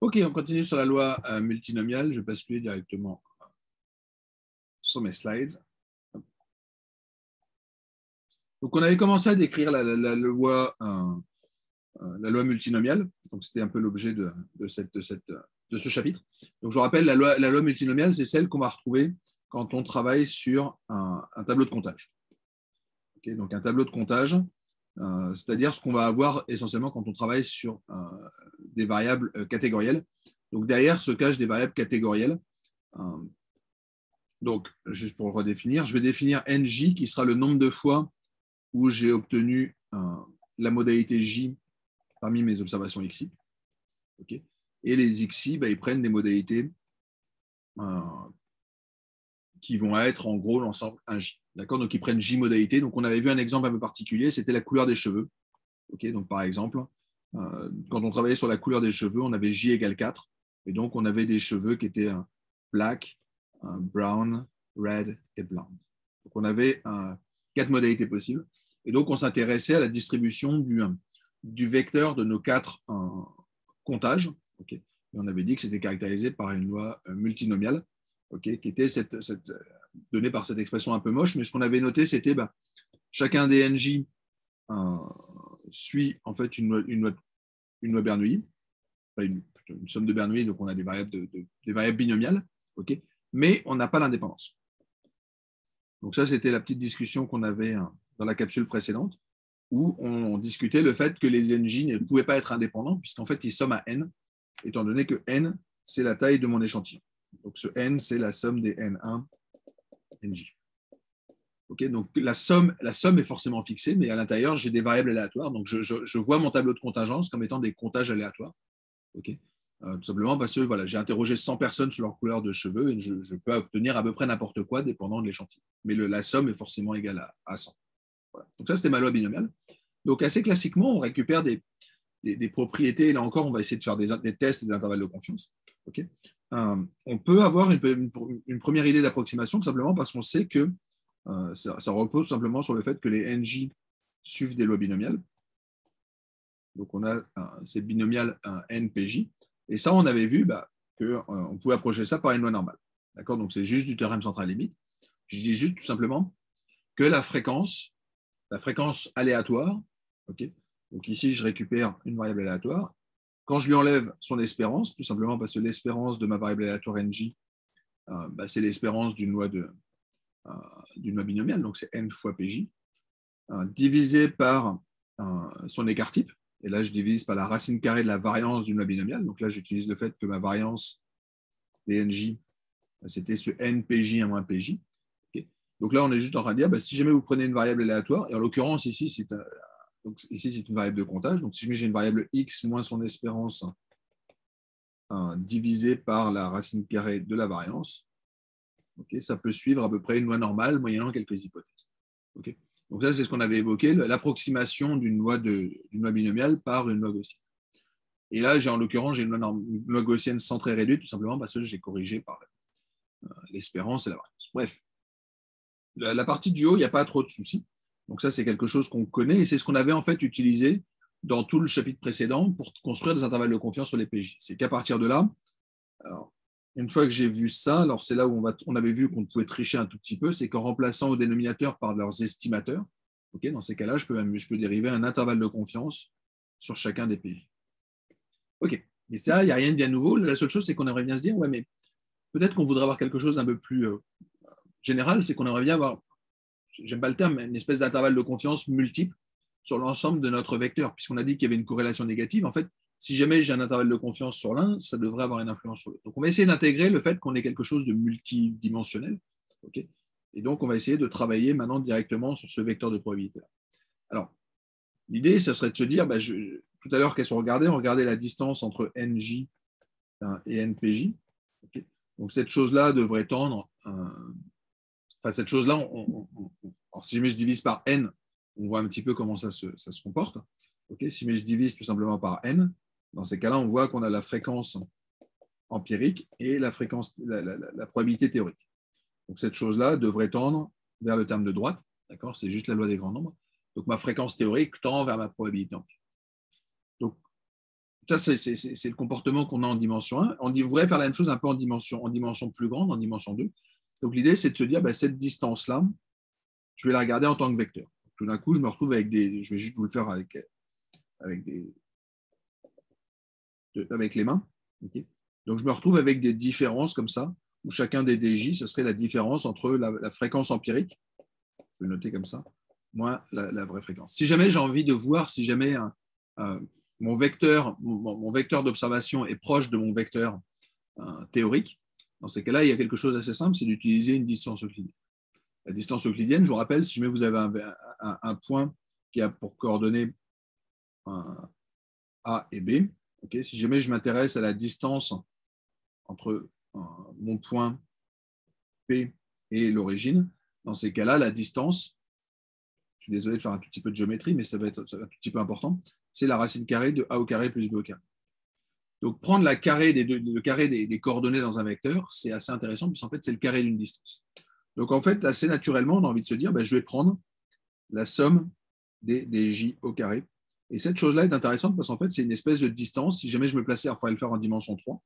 Ok, on continue sur la loi multinomiale. Je vais basculer directement sur mes slides. Donc, on avait commencé à décrire la loi multinomiale. Donc, c'était un peu l'objet de ce chapitre. Donc, je rappelle, la loi multinomiale, c'est celle qu'on va retrouver quand on travaille sur un tableau de comptage. Okay, donc, un tableau de comptage, c'est-à-dire ce qu'on va avoir essentiellement quand on travaille sur des variables catégorielles. Donc, derrière se cachent des variables catégorielles. Donc, juste pour redéfinir, je vais définir NJ qui sera le nombre de fois où j'ai obtenu la modalité J parmi mes observations XI. Okay. Et les XI, ils prennent les modalités qui vont être en gros l'ensemble 1J. D'accord. Donc, ils prennent J modalité. Donc, on avait vu un exemple un peu particulier, c'était la couleur des cheveux. Okay. Donc, par exemple, quand on travaillait sur la couleur des cheveux, on avait J égale 4. Et donc, on avait des cheveux qui étaient black, brown, red et blonde. Donc, on avait 4 modalités possibles. Et donc, on s'intéressait à la distribution du vecteur de nos 4 comptages. Okay. Et on avait dit que c'était caractérisé par une loi multinomiale, okay, qui était donnée par cette expression un peu moche. Mais ce qu'on avait noté, c'était chacun des NJ suit en fait une loi Bernoulli, une somme de Bernoulli, donc on a des variables binomiales, okay, mais on n'a pas l'indépendance. Donc ça, c'était la petite discussion qu'on avait dans la capsule précédente, où on discutait le fait que les NJ ne pouvaient pas être indépendants, puisqu'en fait, ils somment à n, étant donné que n, c'est la taille de mon échantillon. Donc ce n, c'est la somme des n1, NJ. Okay, donc la somme est forcément fixée, mais à l'intérieur, j'ai des variables aléatoires. Donc je vois mon tableau de contingence comme étant des comptages aléatoires. Okay. Tout simplement parce que voilà, j'ai interrogé 100 personnes sur leur couleur de cheveux et je peux obtenir à peu près n'importe quoi dépendant de l'échantillon. Mais la somme est forcément égale à 100. Voilà. Donc ça, c'était ma loi binomiale. Donc assez classiquement, on récupère des propriétés. Et là encore, on va essayer de faire des tests et des intervalles de confiance. Okay. On peut avoir une première idée d'approximation tout simplement parce qu'on sait que ça repose simplement sur le fait que les NJ suivent des lois binomiales. Donc, on a ces binomiales NPJ. Et ça, on avait vu qu'on pouvait approcher ça par une loi normale. D'accord. Donc, c'est juste du théorème central limite. Je dis juste tout simplement que la fréquence aléatoire, okay, donc ici, je récupère une variable aléatoire. Quand je lui enlève son espérance, tout simplement parce que l'espérance de ma variable aléatoire NJ, c'est l'espérance d'une loi binomiale, donc c'est n fois PJ, divisé par son écart type. Et là, je divise par la racine carrée de la variance d'une loi binomiale. Donc là, j'utilise le fait que ma variance des NJ, c'était ce NPJ à moins PJ. Okay. Donc là, on est juste en train de dire, si jamais vous prenez une variable aléatoire, et en l'occurrence, ici, c'est une variable de comptage. Donc si jamais j'ai une variable x moins son espérance divisé par la racine carrée de la variance, okay, ça peut suivre à peu près une loi normale, moyennant quelques hypothèses. Okay. Donc ça, c'est ce qu'on avait évoqué, l'approximation d'une loi binomiale par une loi gaussienne. Et là, en l'occurrence, j'ai une loi gaussienne centrée réduite, tout simplement parce que j'ai corrigé par l'espérance et la variance. Bref, la partie du haut, il n'y a pas trop de soucis. Donc ça, c'est quelque chose qu'on connaît et c'est ce qu'on avait en fait utilisé dans tout le chapitre précédent pour construire des intervalles de confiance sur les PJ. C'est qu'à partir de là, alors, une fois que j'ai vu ça, alors c'est là où on avait vu qu'on pouvait tricher un tout petit peu, c'est qu'en remplaçant au dénominateur par leurs estimateurs, okay, dans ces cas-là, je peux dériver un intervalle de confiance sur chacun des PJ. Ok, et ça, il n'y a rien de bien nouveau. La seule chose, c'est qu'on aimerait bien se dire, ouais, mais peut-être qu'on voudrait avoir quelque chose d'un peu plus général, c'est qu'on aimerait bien avoir, j'aime pas le terme, mais une espèce d'intervalle de confiance multiple sur l'ensemble de notre vecteur, puisqu'on a dit qu'il y avait une corrélation négative. En fait, si jamais j'ai un intervalle de confiance sur l'un, ça devrait avoir une influence sur l'autre. Donc, on va essayer d'intégrer le fait qu'on ait quelque chose de multidimensionnel. Okay, et donc, on va essayer de travailler maintenant directement sur ce vecteur de probabilité. Alors, l'idée, ce serait de se dire, tout à l'heure, qu'est-ce qu'on regardait? On regardait la distance entre NJ et NPJ. Okay, donc, cette chose-là devrait tendre. Cette chose-là, alors, si jamais je divise par N, on voit un petit peu comment ça se comporte. Okay, si je divise tout simplement par N, dans ces cas-là, on voit qu'on a la fréquence empirique et la probabilité théorique. Donc cette chose-là devrait tendre vers le terme de droite. D'accord, c'est juste la loi des grands nombres. Donc ma fréquence théorique tend vers ma probabilité empirique. Donc ça, c'est le comportement qu'on a en dimension 1. On voudrait faire la même chose un peu en dimension plus grande, en dimension 2. Donc, l'idée, c'est de se dire, bah, cette distance-là, je vais la regarder en tant que vecteur. Tout d'un coup, je me retrouve avec des. Je vais juste vous le faire avec les mains. Okay. Donc, je me retrouve avec des différences comme ça, où chacun des DJ, ce serait la différence entre la fréquence empirique, je vais le noter comme ça, moins la vraie fréquence. Si jamais j'ai envie de voir, si jamais mon vecteur d'observation est proche de mon vecteur théorique, dans ces cas-là, il y a quelque chose d'assez simple, c'est d'utiliser une distance euclidienne. La distance euclidienne, je vous rappelle, si jamais vous avez un point qui a pour coordonnées A et B, okay, si jamais je m'intéresse à la distance entre mon point P et l'origine, dans ces cas-là, la distance, je suis désolé de faire un tout petit peu de géométrie, mais ça va être un tout petit peu important, c'est la racine carrée de A au carré plus B au carré. Donc, prendre le carré des coordonnées dans un vecteur, c'est assez intéressant, puisqu'en fait, c'est le carré d'une distance. Donc, en fait, assez naturellement, on a envie de se dire, je vais prendre la somme des J au carré. Et cette chose-là est intéressante parce qu'en fait, c'est une espèce de distance. Si jamais je me plaçais, il faudrait le faire en dimension 3.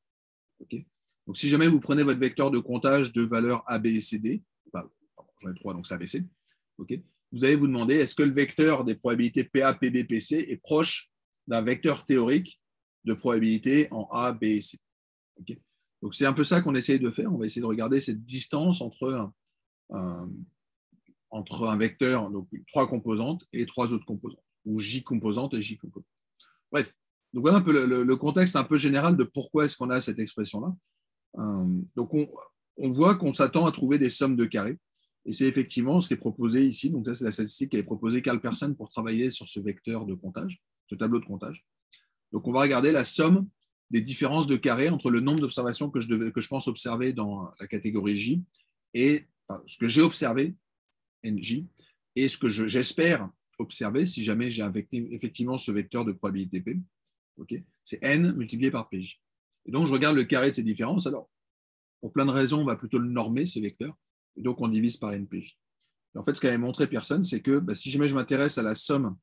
Okay. Donc, si jamais vous prenez votre vecteur de comptage de valeurs A, B et C, D, j'en ai 3, donc c'est A, B, C, okay, vous allez vous demander, est-ce que le vecteur des probabilités PA, PB, PC est proche d'un vecteur théorique de probabilité en A, B et C. Okay. Donc, c'est un peu ça qu'on essaye de faire. On va essayer de regarder cette distance entre un vecteur, donc 3 composantes et 3 autres composantes, ou J composantes et J composantes. Bref, donc voilà un peu le contexte un peu général de pourquoi est-ce qu'on a cette expression-là. Donc on voit qu'on s'attend à trouver des sommes de carrés, et c'est effectivement ce qui est proposé ici. Donc ça, c'est la statistique qui est proposée Carl Pearson pour travailler sur ce vecteur de comptage, ce tableau de comptage. Donc on va regarder la somme des différences de carrés entre le nombre d'observations que je pense observer dans la catégorie J et ce que j'ai observé, NJ, et ce que j'espère observer si jamais j'ai effectivement ce vecteur de probabilité P. Okay, c'est N multiplié par PJ. Et donc, je regarde le carré de ces différences. Alors, pour plein de raisons, on va plutôt le normer, ce vecteur. Et donc, on divise par NPJ. Et en fait, ce qu'avait montré Pearson, c'est que si jamais je m'intéresse à la somme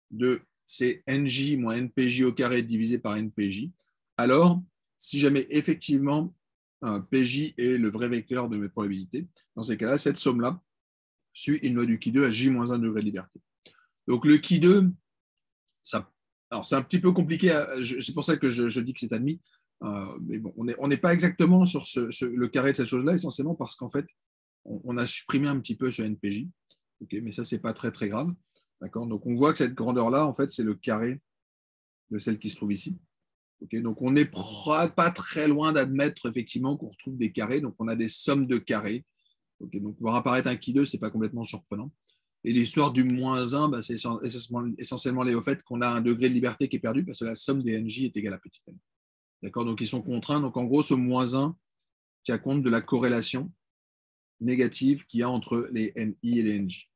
de ces NJ moins NPJ au carré divisé par NPJ, alors, si jamais effectivement PJ est le vrai vecteur de mes probabilités, dans ces cas-là, cette somme-là suit une loi du Qui2 à J-1 degré de liberté. Donc, le Qui2, alors c'est un petit peu compliqué, c'est pour ça que je dis que c'est admis, mais bon, on n'est pas exactement sur le carré de cette chose-là, essentiellement parce qu'en fait, on a supprimé un petit peu ce NPJ, okay, mais ça, c'est pas très très grave. Donc on voit que cette grandeur-là, en fait, c'est le carré de celle qui se trouve ici. Okay, donc on n'est pas très loin d'admettre effectivement qu'on retrouve des carrés, donc on a des sommes de carrés. Okay, donc voir apparaître un Qui2, ce n'est pas complètement surprenant. Et l'histoire du moins 1, c'est essentiellement lié au fait qu'on a un degré de liberté qui est perdu parce que la somme des NJ est égale à petit n. D'accord. Donc ils sont contraints. Donc en gros, ce moins 1 tient compte de la corrélation négative qu'il y a entre les NI et les NJ.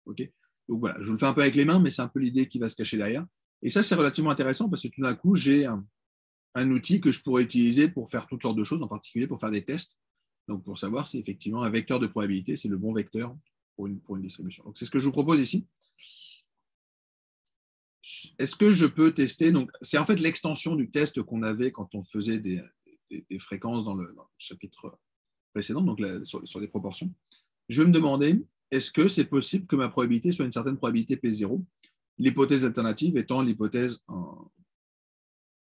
Okay. Donc voilà, je vous le fais un peu avec les mains, mais c'est un peu l'idée qui va se cacher derrière. Et ça, c'est relativement intéressant parce que tout d'un coup, j'ai un outil que je pourrais utiliser pour faire toutes sortes de choses, en particulier pour faire des tests. Donc pour savoir si effectivement un vecteur de probabilité, c'est le bon vecteur pour une distribution. Donc c'est ce que je vous propose ici. Est-ce que je peux tester? Donc c'est en fait l'extension du test qu'on avait quand on faisait des fréquences dans le chapitre précédent, donc sur les proportions. Je vais me demander, est-ce que c'est possible que ma probabilité soit une certaine probabilité P0? L'hypothèse alternative étant l'hypothèse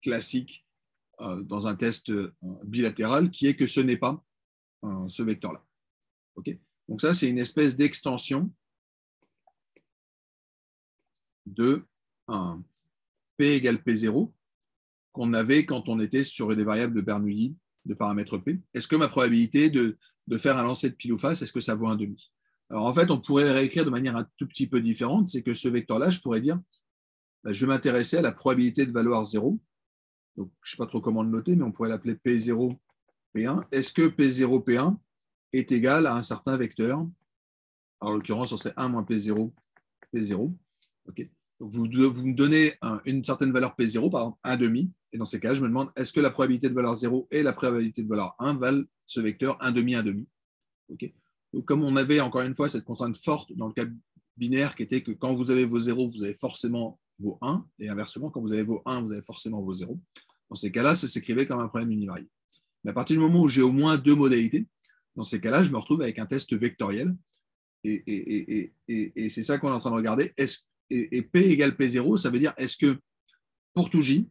classique dans un test bilatéral, qui est que ce n'est pas ce vecteur-là. Okay, donc ça, c'est une espèce d'extension de P égale P0 qu'on avait quand on était sur des variables de Bernoulli de paramètre P. Est-ce que ma probabilité de faire un lancer de pile ou face, est-ce que ça vaut un demi? Alors en fait, on pourrait le réécrire de manière un tout petit peu différente, c'est que ce vecteur-là, je pourrais dire, je vais m'intéresser à la probabilité de valoir 0. Donc, je ne sais pas trop comment le noter, mais on pourrait l'appeler P0, P1. Est-ce que P0, P1 est égal à un certain vecteur? Alors, en l'occurrence, ce serait 1 moins P0, P0. Okay. Donc, vous me donnez une certaine valeur P0, par exemple 1 demi, et dans ces cas, je me demande, est-ce que la probabilité de valeur 0 et la probabilité de valeur 1 valent ce vecteur 1 demi, 1 demi? Okay. Donc, comme on avait encore une fois cette contrainte forte dans le cas binaire qui était que quand vous avez vos zéros, vous avez forcément vos 1, et inversement, quand vous avez vos 1, vous avez forcément vos 0. Dans ces cas-là, ça s'écrivait comme un problème univarié. Mais à partir du moment où j'ai au moins 2 modalités, dans ces cas-là, je me retrouve avec un test vectoriel. Et c'est ça qu'on est en train de regarder. Et P égale P0, ça veut dire est-ce que pour tout J,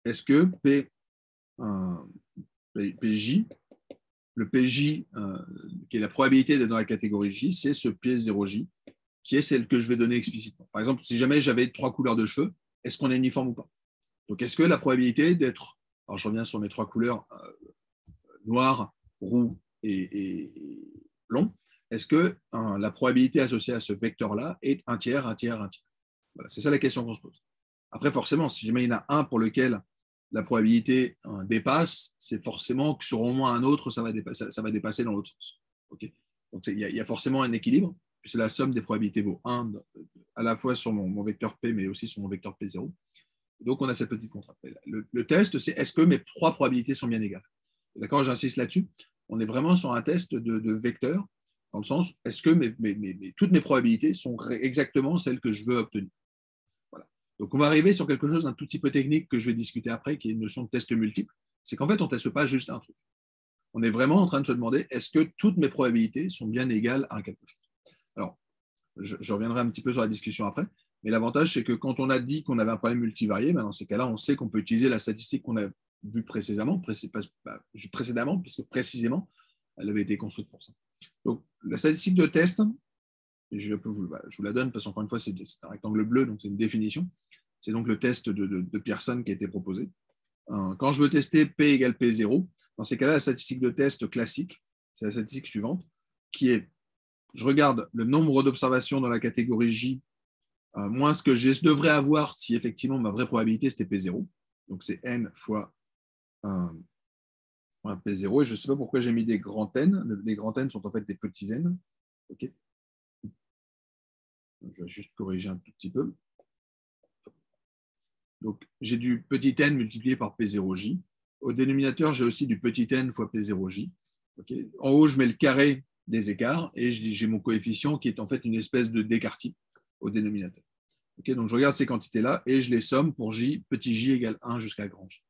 est-ce que PJ, le PJ, qui est la probabilité d'être dans la catégorie J, c'est ce P0J, qui est celle que je vais donner explicitement. Par exemple, si jamais j'avais 3 couleurs de cheveux, est-ce qu'on est uniforme ou pas? Donc, est-ce que la probabilité d'être, alors je reviens sur mes 3 couleurs, noir, roux et blond, est-ce que la probabilité associée à ce vecteur-là est un tiers, un tiers, un tiers? Voilà, c'est ça la question qu'on se pose. Après, forcément, si jamais il y en a un pour lequel la probabilité dépasse, c'est forcément que sur au moins un autre, ça va dépasser dans l'autre sens. Okay, donc, il y a forcément un équilibre, puisque la somme des probabilités vaut 1 à la fois sur mon vecteur P, mais aussi sur mon vecteur P0. Donc, on a cette petite contrainte. Le test, c'est est-ce que mes 3 probabilités sont bien égales? D'accord, j'insiste là-dessus. On est vraiment sur un test de vecteur, dans le sens, est-ce que toutes mes probabilités sont exactement celles que je veux obtenir? Voilà. Donc, on va arriver sur quelque chose d'un tout petit peu technique que je vais discuter après, qui est une notion de test multiple. C'est qu'en fait, on ne teste pas juste un truc. On est vraiment en train de se demander, est-ce que toutes mes probabilités sont bien égales à quelque chose? Alors, je reviendrai un petit peu sur la discussion après, mais l'avantage, c'est que quand on a dit qu'on avait un problème multivarié, ben dans ces cas-là, on sait qu'on peut utiliser la statistique qu'on a vue précédemment, puisque précisément, elle avait été construite pour ça. Donc, la statistique de test, je vous la donne parce qu'encore une fois, c'est un rectangle bleu, donc c'est une définition. C'est donc le test de Pearson qui a été proposé. Quand je veux tester P égale P0, dans ces cas-là, la statistique de test classique, c'est la statistique suivante, qui est, je regarde le nombre d'observations dans la catégorie J, moins ce que je devrais avoir si effectivement ma vraie probabilité c'était P0. Donc c'est N fois P0. Et je ne sais pas pourquoi j'ai mis des grands N. Les grands N sont en fait des petits N. Okay. Je vais juste corriger un tout petit peu. Donc j'ai du petit n multiplié par P0J. Au dénominateur, j'ai aussi du petit n fois P0J. Okay. En haut, je mets le carré des écarts et j'ai mon coefficient qui est en fait une espèce de d'écart type au dénominateur. Okay, donc je regarde ces quantités-là et je les somme pour J, petit j égale 1 jusqu'à grand J.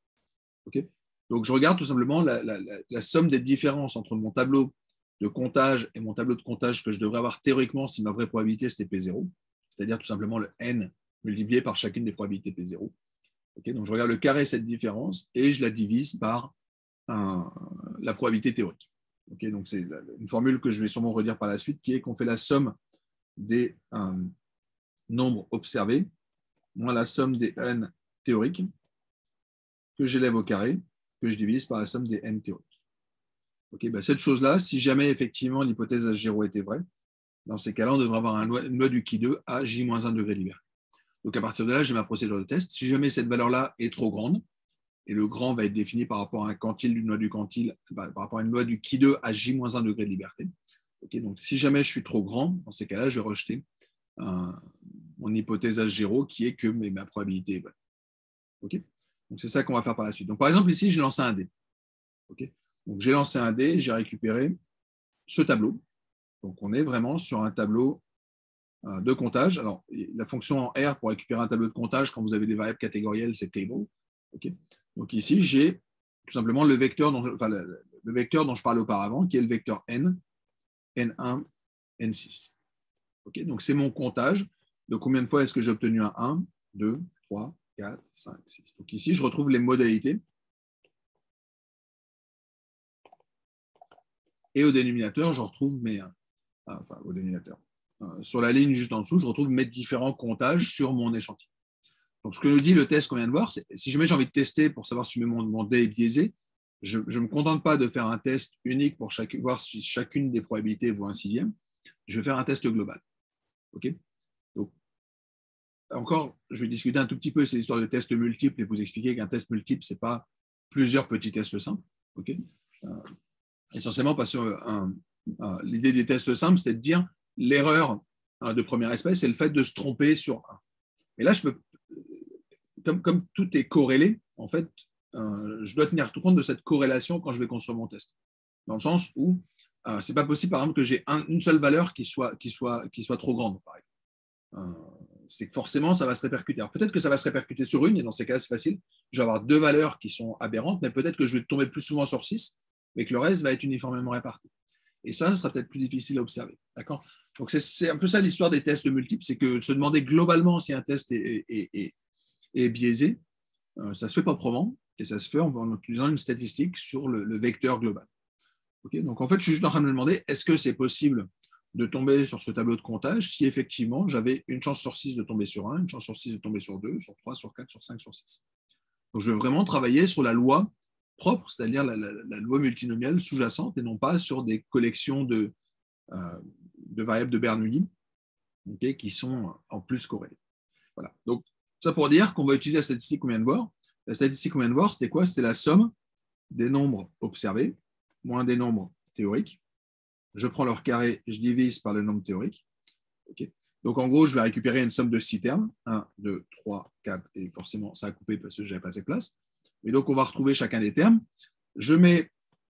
Okay, donc je regarde tout simplement la somme des différences entre mon tableau de comptage et mon tableau de comptage que je devrais avoir théoriquement si ma vraie probabilité c'était P0, c'est-à-dire tout simplement le n multiplié par chacune des probabilités P0. Okay, donc je regarde le carré de cette différence et je la divise par la probabilité théorique. Okay, donc c'est une formule que je vais sûrement redire par la suite, qui est qu'on fait la somme des nombres observés moins la somme des n théoriques que j'élève au carré, que je divise par la somme des n théoriques. Okay, ben cette chose-là, si jamais effectivement l'hypothèse H0 était vraie, dans ces cas-là, on devrait avoir une loi du Qui2 à J-1 degré de liberté. Donc à partir de là, j'ai ma procédure de test. Si jamais cette valeur-là est trop grande, et le grand va être défini par rapport à un quantile d'une loi du quantile, par rapport à une loi du Qui2 à J-1 degré de liberté. Okay, donc si jamais je suis trop grand, dans ces cas-là, je vais rejeter mon hypothèse H0 qui est que ma probabilité est bonne. Okay, donc c'est ça qu'on va faire par la suite. Donc par exemple, ici, j'ai lancé un dé. Okay, donc j'ai lancé un dé, j'ai récupéré ce tableau. Donc on est vraiment sur un tableau de comptage. Alors la fonction en R pour récupérer un tableau de comptage quand vous avez des variables catégorielles, c'est table. Okay, donc ici, j'ai tout simplement le vecteur dont je parlais auparavant, qui est le vecteur n, n1, n6. Okay, donc c'est mon comptage de combien de fois est-ce que j'ai obtenu un 1, 2, 3, 4, 5, 6. Donc ici, je retrouve les modalités. Et au dénominateur, je retrouve au dénominateur. Sur la ligne juste en dessous, je retrouve mes différents comptages sur mon échantillon. Donc ce que nous dit le test qu'on vient de voir, c'est si jamais j'ai envie de tester pour savoir si mon dé est biaisé, je ne me contente pas de faire un test unique pour voir si chacune des probabilités vaut un sixième. Je vais faire un test global. Okay, donc, encore, je vais discuter un tout petit peu ces histoires de tests multiples et vous expliquer qu'un test multiple, ce n'est pas plusieurs petits tests simples. Okay, essentiellement parce que l'idée des tests simples, c'est de dire l'erreur de première espèce, c'est le fait de se tromper sur un. Et là, je peux, comme tout est corrélé, en fait, je dois tenir compte de cette corrélation quand je vais construire mon test. Dans le sens où ce n'est pas possible, par exemple, que j'ai une seule valeur qui soit trop grande, par exemple. c'est que forcément, ça va se répercuter. Alors peut-être que ça va se répercuter sur une, et dans ces cas-là, c'est facile. Je vais avoir deux valeurs qui sont aberrantes, mais peut-être que je vais tomber plus souvent sur 6, mais que le reste va être uniformément réparti. Et ça sera peut-être plus difficile à observer. D'accord ? Donc c'est un peu ça l'histoire des tests multiples, c'est que se demander globalement si un test est biaisé, ça se fait proprement, et ça se fait en utilisant une statistique sur le vecteur global. Okay, donc en fait, je suis juste en train de me demander, est-ce que c'est possible de tomber sur ce tableau de comptage si effectivement j'avais une chance sur 6 de tomber sur 1, une chance sur 6 de tomber sur 2, sur 3, sur 4, sur 5, sur 6. Donc je veux vraiment travailler sur la loi propre, c'est-à-dire la loi multinomiale sous-jacente, et non pas sur des collections de variables de Bernoulli, okay, qui sont en plus corrélées. Voilà. Donc ça pour dire qu'on va utiliser la statistique qu'on vient de voir. La statistique qu'on vient de voir, c'était quoi? C'était la somme des nombres observés moins des nombres théoriques. Je prends leur carré, je divise par le nombre théorique. Okay. Donc, en gros, je vais récupérer une somme de 6 termes. 1, 2, 3, 4, et forcément, ça a coupé parce que je n'avais pas assez de place. Et donc, on va retrouver chacun des termes. Je mets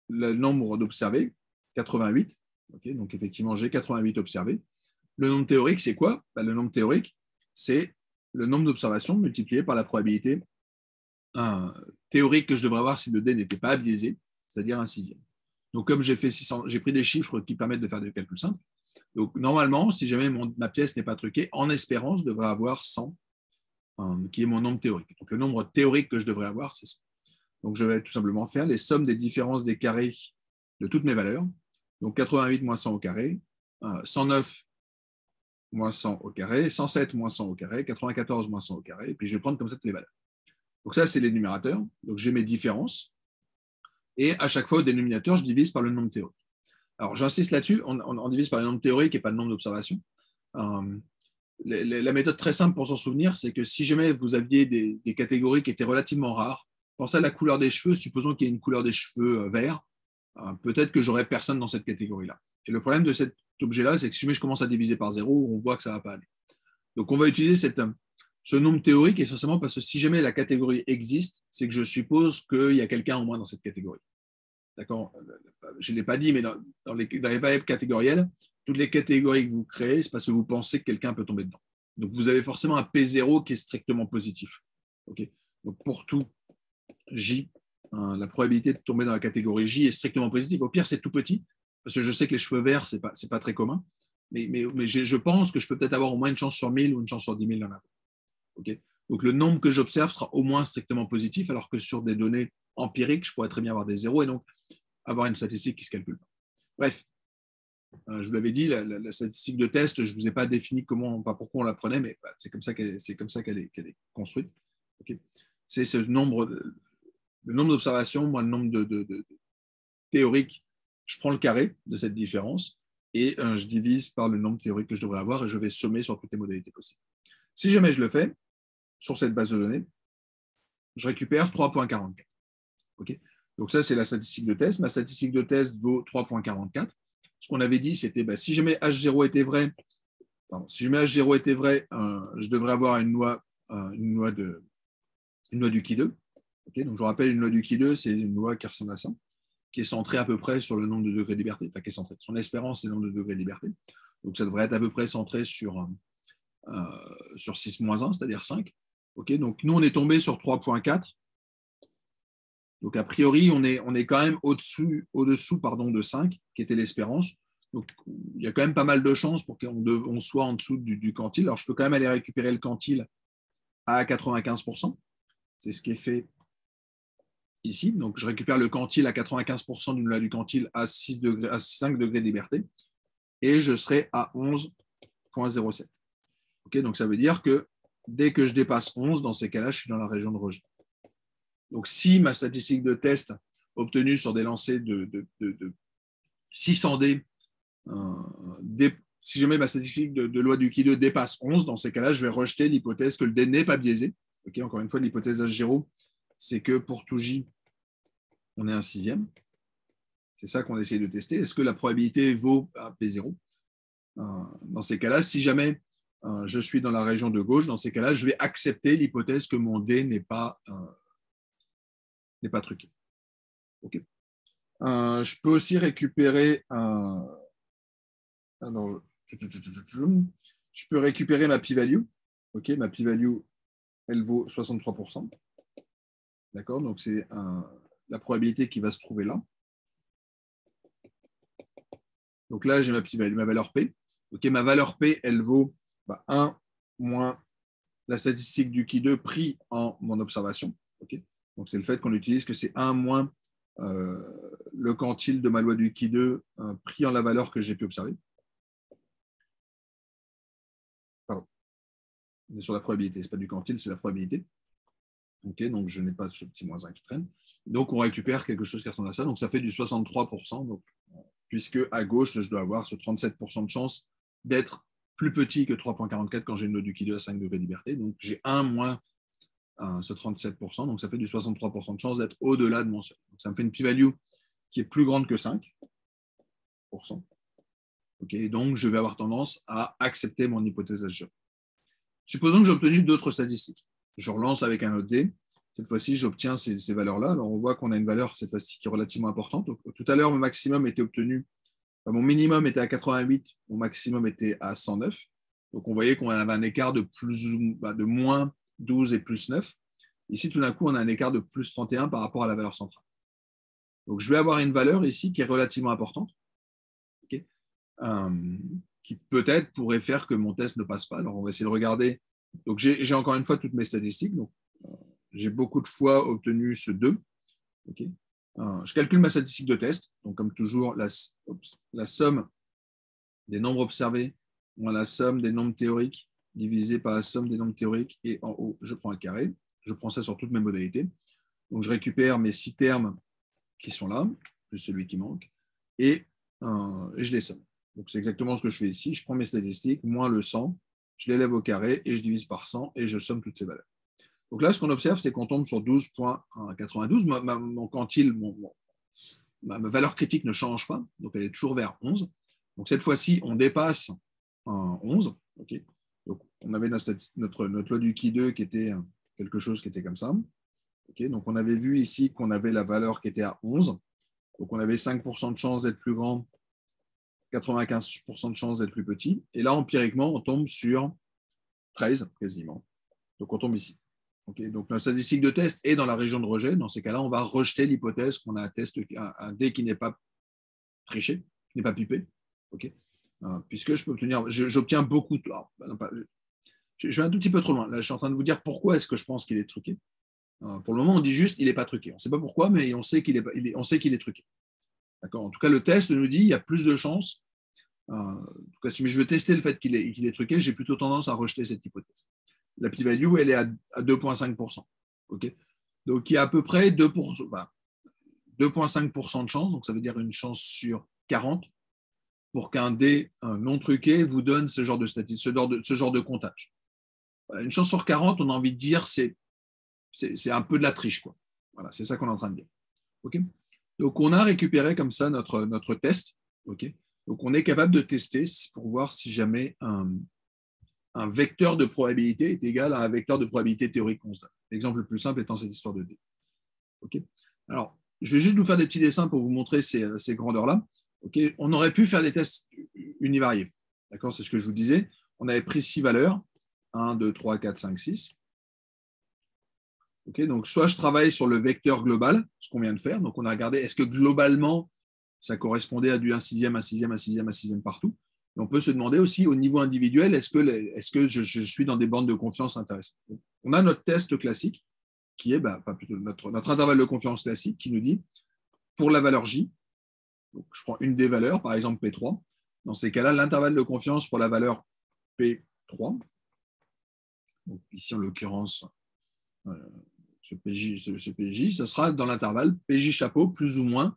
le nombre d'observés, 88. Okay. Donc, effectivement, j'ai 88 observés. Le nombre théorique, c'est quoi? Le nombre théorique, c'est le nombre d'observations multiplié par la probabilité théorique que je devrais avoir si le D n'était pas biaisé, c'est-à-dire un sixième. Donc, comme j'ai pris des chiffres qui permettent de faire des calculs simples. Donc, normalement, si jamais ma pièce n'est pas truquée, en espérance, je devrais avoir 100, qui est mon nombre théorique. Donc, le nombre théorique que je devrais avoir, c'est 100. Donc, je vais tout simplement faire les sommes des différences des carrés de toutes mes valeurs. Donc, 88 moins 100 au carré, 109 moins 100 au carré, 107 moins 100 au carré, 94 moins 100 au carré, et puis je vais prendre comme ça toutes les valeurs. Donc, ça, c'est les numérateurs. Donc, j'ai mes différences. Et à chaque fois, au dénominateur, je divise par le nombre théorique. Alors, j'insiste là-dessus, on divise par le nombre théorique et pas le nombre d'observations. La méthode très simple pour s'en souvenir, c'est que si jamais vous aviez des catégories qui étaient relativement rares, pensez à la couleur des cheveux, supposons qu'il y ait une couleur des cheveux vert, peut-être que j'aurais personne dans cette catégorie-là. Et le problème de cet objet-là, c'est que si jamais je commence à diviser par 0, on voit que ça ne va pas aller. Donc, on va utiliser ce nombre théorique essentiellement parce que si jamais la catégorie existe, c'est que je suppose qu'il y a quelqu'un au moins dans cette catégorie. D'accord? Je ne l'ai pas dit, mais dans les variables catégorielles, toutes les catégories que vous créez, c'est parce que vous pensez que quelqu'un peut tomber dedans. Donc, vous avez forcément un P0 qui est strictement positif. Okay? Donc, pour tout J, la probabilité de tomber dans la catégorie J est strictement positive. Au pire, c'est tout petit, parce que je sais que les cheveux verts, ce n'est pas très commun. Mais je pense que je peux peut-être avoir au moins une chance sur 1000 ou une chance sur 10 000 dans la. Okay? Donc, le nombre que j'observe sera au moins strictement positif, alors que sur des données empiriques, je pourrais très bien avoir des zéros et donc avoir une statistique qui se calcule. Bref, je vous l'avais dit, la statistique de test, je ne vous ai pas défini pas pourquoi on la prenait, mais c'est comme ça qu'elle est construite. Okay? C'est le nombre d'observations moins le nombre de théoriques. Je prends le carré de cette différence et je divise par le nombre théorique que je devrais avoir et je vais sommer sur toutes les modalités possibles. Si jamais je le fais, sur cette base de données, je récupère 3,44. Okay? Donc ça, c'est la statistique de test. Ma statistique de test vaut 3,44. Ce qu'on avait dit, c'était si jamais H0 était vrai, je devrais avoir une loi du qui 2. Okay? Donc je vous rappelle, une loi du qui 2, c'est une loi qui ressemble à ça, qui est centrée à peu près sur le nombre de degrés de liberté, enfin qui est centrée. Son espérance, c'est le nombre de degrés de liberté. Donc ça devrait être à peu près centré sur 6-1, c'est-à-dire 5. Okay, donc nous, on est tombé sur 3,4. Donc a priori, on est quand même au-dessous de 5, qui était l'espérance. Donc il y a quand même pas mal de chances pour qu'on soit en dessous du quantile. Alors je peux quand même aller récupérer le quantile à 95%. C'est ce qui est fait ici. Donc je récupère le quantile à 95% d'une loi du quantile à 5 degrés de liberté. Et je serai à 11,07. Okay, donc ça veut dire que dès que je dépasse 11, dans ces cas-là, je suis dans la région de rejet. Donc si ma statistique de test obtenue sur des lancers de 600 D, si jamais ma statistique de loi du qui2 dépasse 11, dans ces cas-là, je vais rejeter l'hypothèse que le D n'est pas biaisé. Okay, encore une fois, l'hypothèse H0, c'est que pour tout J, on est un sixième. C'est ça qu'on essaie de tester. Est-ce que la probabilité vaut P0 ? Dans ces cas-là, si jamais je suis dans la région de gauche, dans ces cas-là, je vais accepter l'hypothèse que mon D n'est pas truqué. Okay. Je peux aussi récupérer je peux récupérer ma p-value. OK, ma p-value, elle vaut 63%. D'accord, donc c'est la probabilité qui va se trouver là. Donc là, j'ai ma valeur P. Ok, ma valeur P, elle vaut 1 moins la statistique du Ki2 pris en mon observation. Okay, donc c'est le fait qu'on utilise que c'est 1 moins le quantile de ma loi du Ki2 pris en la valeur que j'ai pu observer. Pardon. On est sur la probabilité, ce n'est pas du quantile, c'est la probabilité. Okay, donc je n'ai pas ce petit moins 1 qui traîne. Donc on récupère quelque chose qui ressemble à ça. Donc ça fait du 63%. Donc, puisque à gauche, je dois avoir ce 37% de chance d'être plus petit que 3,44 quand j'ai une loi du Ki2 à 5 degrés de liberté. Donc j'ai 1 moins ce 37%. Donc ça fait du 63% de chance d'être au-delà de mon seuil. Donc ça me fait une p-value qui est plus grande que 5%. Okay, donc je vais avoir tendance à accepter mon hypothèse HG. Supposons que j'ai obtenu d'autres statistiques. Je relance avec un autre dé. Cette fois-ci, j'obtiens ces valeurs-là. Alors, on voit qu'on a une valeur, cette fois-ci, qui est relativement importante. Donc, tout à l'heure, mon maximum était obtenu, mon minimum était à 88, mon maximum était à 109. Donc, on voyait qu'on avait un écart de moins 12 et plus 9. Ici, tout d'un coup, on a un écart de plus 31 par rapport à la valeur centrale. Donc, je vais avoir une valeur ici qui est relativement importante, okay, qui peut-être pourrait faire que mon test ne passe pas. Alors, on va essayer de regarder. Donc, j'ai encore une fois toutes mes statistiques. Donc, j'ai beaucoup de fois obtenu ce 2. Okay. Je calcule ma statistique de test. Donc, comme toujours, la somme des nombres observés moins la somme des nombres théoriques divisé par la somme des nombres théoriques. Et en haut, je prends un carré. Je prends ça sur toutes mes modalités. Donc, je récupère mes 6 termes qui sont là, plus celui qui manque, et je les somme. Donc, c'est exactement ce que je fais ici. Je prends mes statistiques, moins le 100, je l'élève au carré et je divise par 100 et je somme toutes ces valeurs. Donc là, ce qu'on observe, c'est qu'on tombe sur 12,92. Mon quantile, ma valeur critique ne change pas, donc elle est toujours vers 11. Donc cette fois-ci, on dépasse 11. Okay. Donc on avait notre loi du Ki2 qui était quelque chose qui était comme ça. Okay. Donc on avait vu ici qu'on avait la valeur qui était à 11. Donc on avait 5% de chance d'être plus grand, 95% de chance d'être plus petit. Et là, empiriquement, on tombe sur 13 quasiment. Donc on tombe ici. Okay, donc notre statistique de test est dans la région de rejet. Dans ces cas-là, on va rejeter l'hypothèse qu'on a un dé qui n'est pas triché, qui n'est pas pipé. Okay, puisque je peux obtenir, j'obtiens beaucoup. Je vais un tout petit peu trop loin. Là, je suis en train de vous dire pourquoi est-ce que je pense qu'il est truqué. Pour le moment, on dit juste qu'il n'est pas truqué. On ne sait pas pourquoi, mais on sait qu'il est truqué. En tout cas, le test nous dit qu'il y a plus de chances. En tout cas, si je veux tester le fait qu'il est truqué, j'ai plutôt tendance à rejeter cette hypothèse. La p-value, elle est à 2,5%. Okay, donc, il y a à peu près 2,5% de chance, donc ça veut dire une chance sur 40, pour qu'un dé non truqué vous donne ce genre de statistique, ce genre de comptage. Une chance sur 40, on a envie de dire, c'est un peu de la triche, quoi. Voilà, c'est ça qu'on est en train de dire. Okay, donc, on a récupéré comme ça notre test. Okay, donc, on est capable de tester pour voir si jamais un vecteur de probabilité est égal à un vecteur de probabilité théorique constant. L'exemple le plus simple étant cette histoire de D. Okay, alors, je vais juste vous faire des petits dessins pour vous montrer ces grandeurs-là. Okay, on aurait pu faire des tests univariés. D'accord, c'est ce que je vous disais. On avait pris 6 valeurs. 1, 2, 3, 4, 5, 6. Okay, donc, soit je travaille sur le vecteur global, ce qu'on vient de faire. Donc, on a regardé, est-ce que globalement, ça correspondait à du 1 sixième, 1 sixième, 1 sixième, 1 sixième partout. Et on peut se demander aussi au niveau individuel, est-ce que je suis dans des bandes de confiance intéressantes. Donc, on a notre test classique, qui est notre intervalle de confiance classique, qui nous dit, pour la valeur J, donc je prends une des valeurs, par exemple P3, dans ces cas-là, l'intervalle de confiance pour la valeur P3, donc ici en l'occurrence, ce PJ, ça sera dans l'intervalle PJ chapeau plus ou moins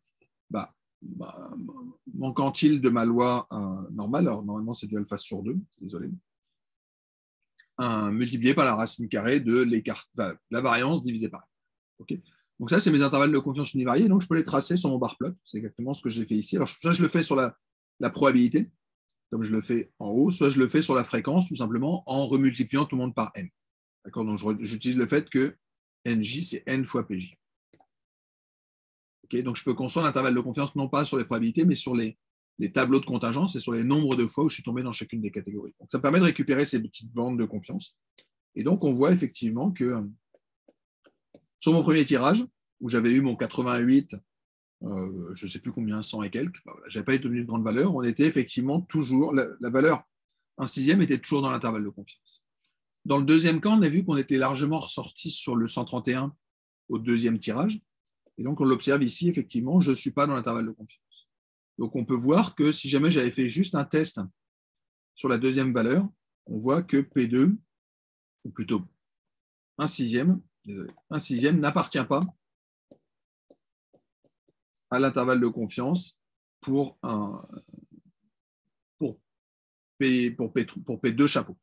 mon quantile de ma loi normale, alors normalement c'est du alpha sur 2, désolé, multiplié par la racine carrée de l'écart, la variance divisée par n. Okay, donc ça, c'est mes intervalles de confiance univariés, donc je peux les tracer sur mon bar plot, c'est exactement ce que j'ai fait ici. Alors soit je le fais sur la probabilité, comme je le fais en haut, soit je le fais sur la fréquence, tout simplement en remultipliant tout le monde par n. D'accord, donc j'utilise le fait que NJ, c'est n fois PJ. Okay, donc je peux construire l'intervalle de confiance non pas sur les probabilités, mais sur les les tableaux de contingence et sur les nombres de fois où je suis tombé dans chacune des catégories. Donc, ça permet de récupérer ces petites bandes de confiance. Et donc, on voit effectivement que sur mon premier tirage, où j'avais eu mon 88, je ne sais plus combien, 100 et quelques, ben voilà, je n'avais pas obtenu de grande valeur, on était effectivement toujours, la valeur 1 sixième était toujours dans l'intervalle de confiance. Dans le deuxième cas, on a vu qu'on était largement ressorti sur le 131 au deuxième tirage. Et donc, on l'observe ici, effectivement, je ne suis pas dans l'intervalle de confiance. Donc, on peut voir que si jamais j'avais fait juste un test sur la deuxième valeur, on voit que P2, ou plutôt 1 sixième, désolé, 1 sixième n'appartient pas à l'intervalle de confiance pour P2 chapeau.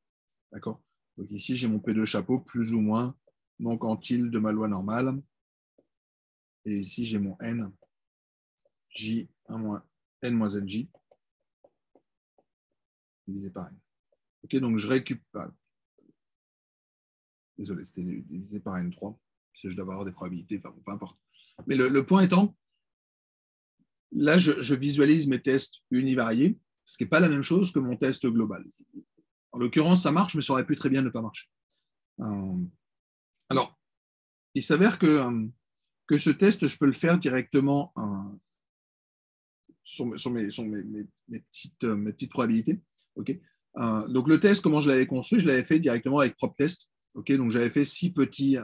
D'accord ? Donc ici, j'ai mon P2 chapeau plus ou moins mon quantile de ma loi normale. Et ici, j'ai mon N, J1 moins N moins NJ, divisé par N. Ok, donc je récupère. Désolé, c'était divisé par N3, parce que je dois avoir des probabilités, enfin bon, peu importe. Mais le point étant, là, je visualise mes tests univariés, ce qui n'est pas la même chose que mon test global. En l'occurrence, ça marche, mais ça aurait pu très bien ne pas marcher. Alors, il s'avère que ce test, je peux le faire directement sur mes petites probabilités. Okay. Donc, le test, comment je l'avais construit, je l'avais fait directement avec PropTest. Okay. Donc, j'avais fait 6 petits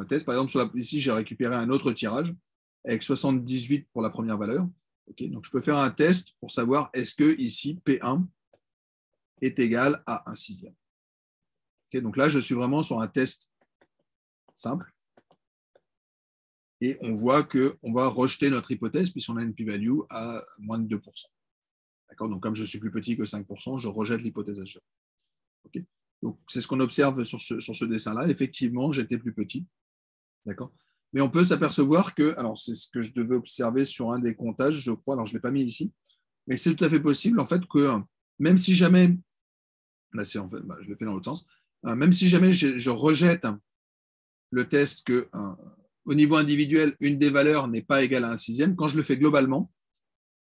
tests. Par exemple, ici, j'ai récupéré un autre tirage avec 78 pour la première valeur. Okay. Donc, je peux faire un test pour savoir est-ce que ici, P1 est égal à 1 sixième. Okay. Donc là, je suis vraiment sur un test simple. Et on voit qu'on va rejeter notre hypothèse puisqu'on a une p-value à moins de 2%. D'accord ? Donc, comme je suis plus petit que 5%, je rejette l'hypothèse H0. Okay ? Donc, c'est ce qu'on observe sur ce dessin-là. Effectivement, j'étais plus petit. D'accord ? Mais on peut s'apercevoir que, alors c'est ce que je devais observer sur un des comptages, je crois, alors je ne l'ai pas mis ici, mais c'est tout à fait possible, en fait, que même si jamais, là, je le fais dans l'autre sens, même si jamais je rejette le test que au niveau individuel, une des valeurs n'est pas égale à 1 sixième, quand je le fais globalement,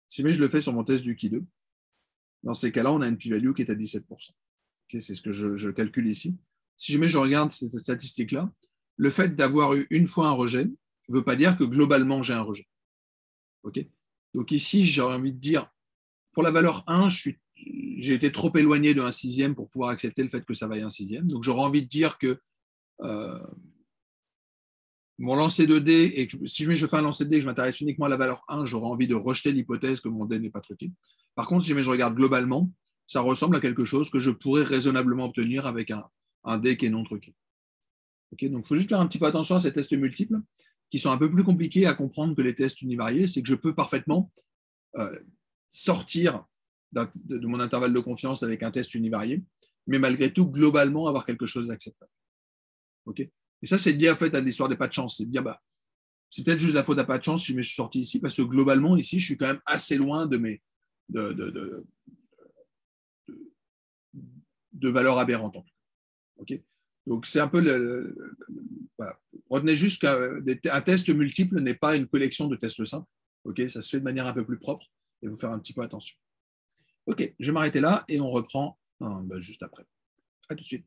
si jamais je le fais sur mon test du Ki2, dans ces cas-là, on a une p-value qui est à 17%. Okay, c'est ce que je calcule ici. Si jamais je regarde cette statistique-là, le fait d'avoir eu une fois un rejet ne veut pas dire que globalement j'ai un rejet. Okay, donc ici, j'aurais envie de dire, pour la valeur 1, j'ai été trop éloigné de 1 sixième pour pouvoir accepter le fait que ça vaille 1 sixième. Donc j'aurais envie de dire que mon lancer de dés, et que si je fais un lancer de dés et que je m'intéresse uniquement à la valeur 1, j'aurais envie de rejeter l'hypothèse que mon dé n'est pas truqué. Par contre, si jamais je regarde globalement, ça ressemble à quelque chose que je pourrais raisonnablement obtenir avec un dé qui est non truqué. Okay, donc, il faut juste faire un petit peu attention à ces tests multiples qui sont un peu plus compliqués à comprendre que les tests univariés. C'est que je peux parfaitement sortir de mon intervalle de confiance avec un test univarié, mais malgré tout, globalement, avoir quelque chose d'acceptable. Okay, et ça, c'est lié en fait à l'histoire des pas de chance. C'est de dire, c'est peut-être juste la faute à pas de chance si je me suis sorti ici, parce que globalement, ici, je suis quand même assez loin de valeurs aberrantes. Okay, donc, c'est un peu voilà. Retenez juste qu'un test multiple n'est pas une collection de tests simples. Okay, ça se fait de manière un peu plus propre et il faut faire un petit peu attention. Ok, je vais m'arrêter là et on reprend juste après. À tout de suite.